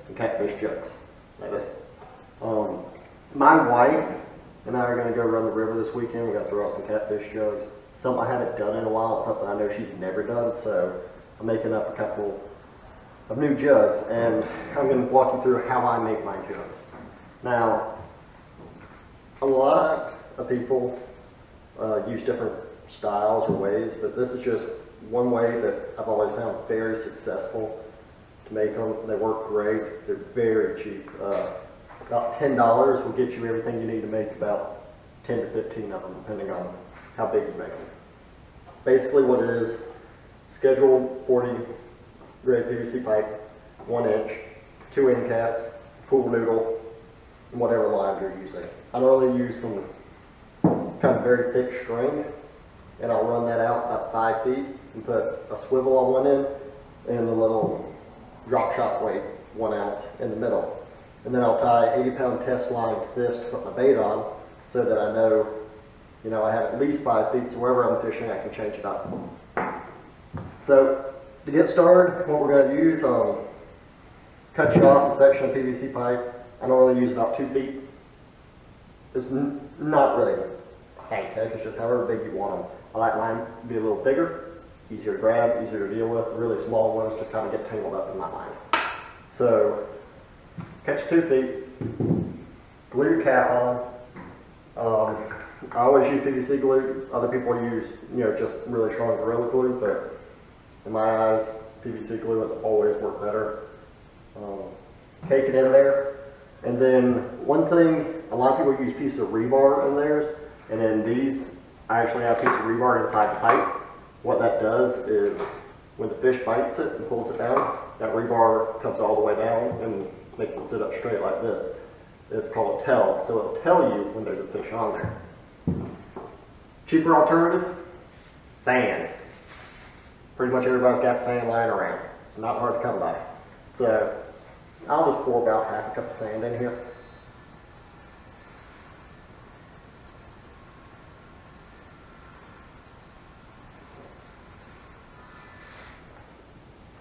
some Catfish Jugs, like this. My wife and I are going to go run the river this weekend. We're going to throw out some Catfish Jugs. Something I haven't done in a while. It's something I know she's never done, so I'm making up a couple of new jugs, and I'm going to walk you through how I make my jugs. Now, a lot of people use different styles or ways, but this is just one way that I've always found very successful to make them. They work great. They're very cheap. About $10 will get you everything you need to make about 10 to 15 of them, depending on how big you make them. Basically what it is, scheduled 40 grade PVC pipe, 1 inch, 2 end caps, pool noodle, and whatever lines you're using. I normally use some kind of very thick string, and I'll run that out about 5 feet and put a swivel on one end and a little drop shot weight, 1 ounce, in the middle. And then I'll tie 80-pound test line to this to put my bait on, so that I know, I have at least 5 feet, so wherever I'm fishing I can change it up. So to get started, what we're going to use, cut you off a section of PVC pipe. I normally use about 2 feet. It's not really high tech, it's just however big you want them. I like mine to be a little bigger, easier to grab, easier to deal with. The really small ones just kind of get tangled up in my line. So catch 2 feet, glue your cap on. I always use PVC glue. Other people use, just really strong Gorilla Glue, but in my eyes, PVC glue has always worked better. Cake it in there, and then one thing, a lot of people use pieces of rebar in theirs, and in these, I actually have a piece of rebar inside the pipe. What that does is, when the fish bites it and pulls it down, that rebar comes all the way down and makes it sit up straight like this. It's called a tell, so it'll tell you when there's a fish on there. Cheaper alternative, sand. Pretty much everybody's got sand lying around. It's not hard to come by. So I'll just pour about half a cup of sand in here.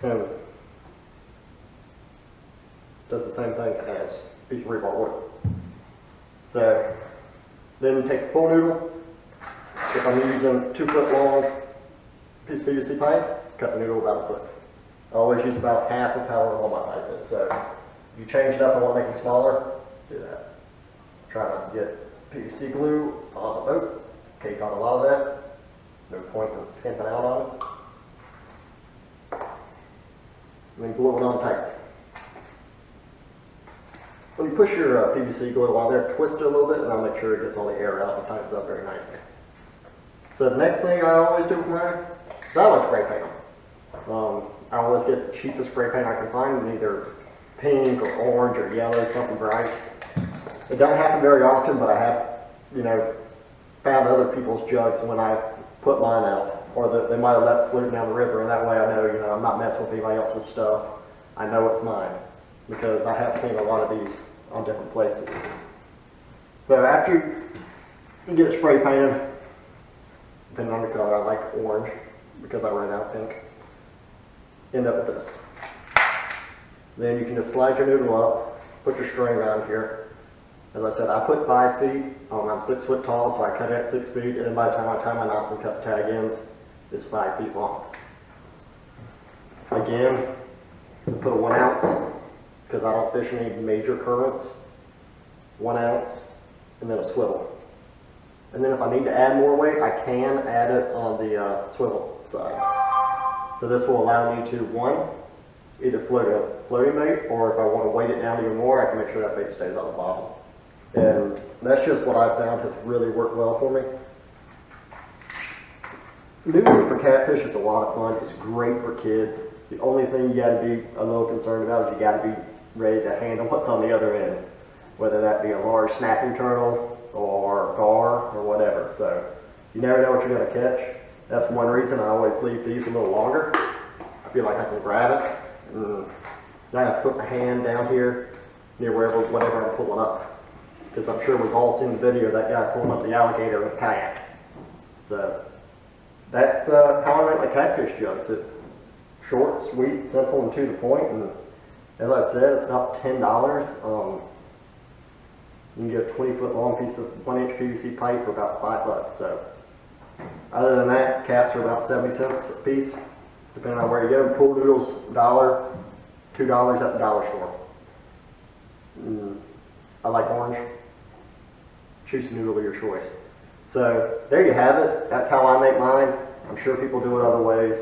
And does the same thing as a piece of rebar wood. So then take the pool noodle. If I'm using 2 foot long piece of PVC pipe, cut the noodle about 1 foot. I always use about half of how long my pipe is. So if you change it up and want to make it smaller, do that. Try not to get PVC glue on the boat. Cake on a lot of that. No point in skimping out on it. And then glue it on tight. When you push your PVC glue on there, twist it a little bit, and I'll make sure it gets all the air out and tightens up very nicely. So the next thing I always do with mine is I always spray paint them. I always get the cheapest spray paint I can find, either pink or orange or yellow, something bright. It doesn't happen very often, but I have, found other people's jugs when I put mine out, or that they might have left floating down the river, and that way I know, I'm not messing with anybody else's stuff. I know it's mine, because I have seen a lot of these on different places. So after you get it spray painted, depending on the color, I like orange because I ran out of pink. End up with this. Then you can just slide your noodle up, put your string around here. As I said, I put 5 feet. I'm 6 foot tall, so I cut it at 6 feet, and then by the time I tie my knots and cut the tag ends, it's 5 feet long. Again, put a 1 ounce, because I don't fish any major currents. 1 ounce, and then a swivel. And then if I need to add more weight, I can add it on the swivel side. So this will allow me to, 1, either float a floating bait, or if I want to weight it down even more, I can make sure that bait stays on the bottom. And that's just what I've found has really worked well for me. Noodling for catfish is a lot of fun. It's great for kids. The only thing you got to be a little concerned about is you got to be ready to handle what's on the other end, whether that be a large snapping turtle or gar or whatever. So you never know what you're going to catch. That's one reason I always leave these a little longer. I feel like I can grab it, and I have to put my hand down here near whatever I'm pulling up. Because I'm sure we've all seen the video of that guy pulling up the alligator in a kayak. So that's how I make my catfish jugs. It's short, sweet, simple, and to the point, and As I said, it's about $10. You can get a 20-foot long piece of 1-inch PVC pipe for about $5. So, other than that, caps are about 70 cents a piece, depending on where you go. Pool noodles, $1, $2 at the dollar store. I like orange. Choose a noodle of your choice. So there you have it. That's how I make mine. I'm sure people do it other ways,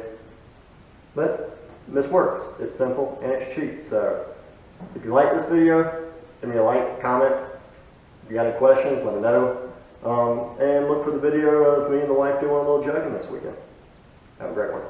but this works. It's simple and it's cheap. So if you like this video, give me a like, comment. If you got any questions, let me know. And look for the video of me and the wife doing a little jugging this weekend. Have a great one.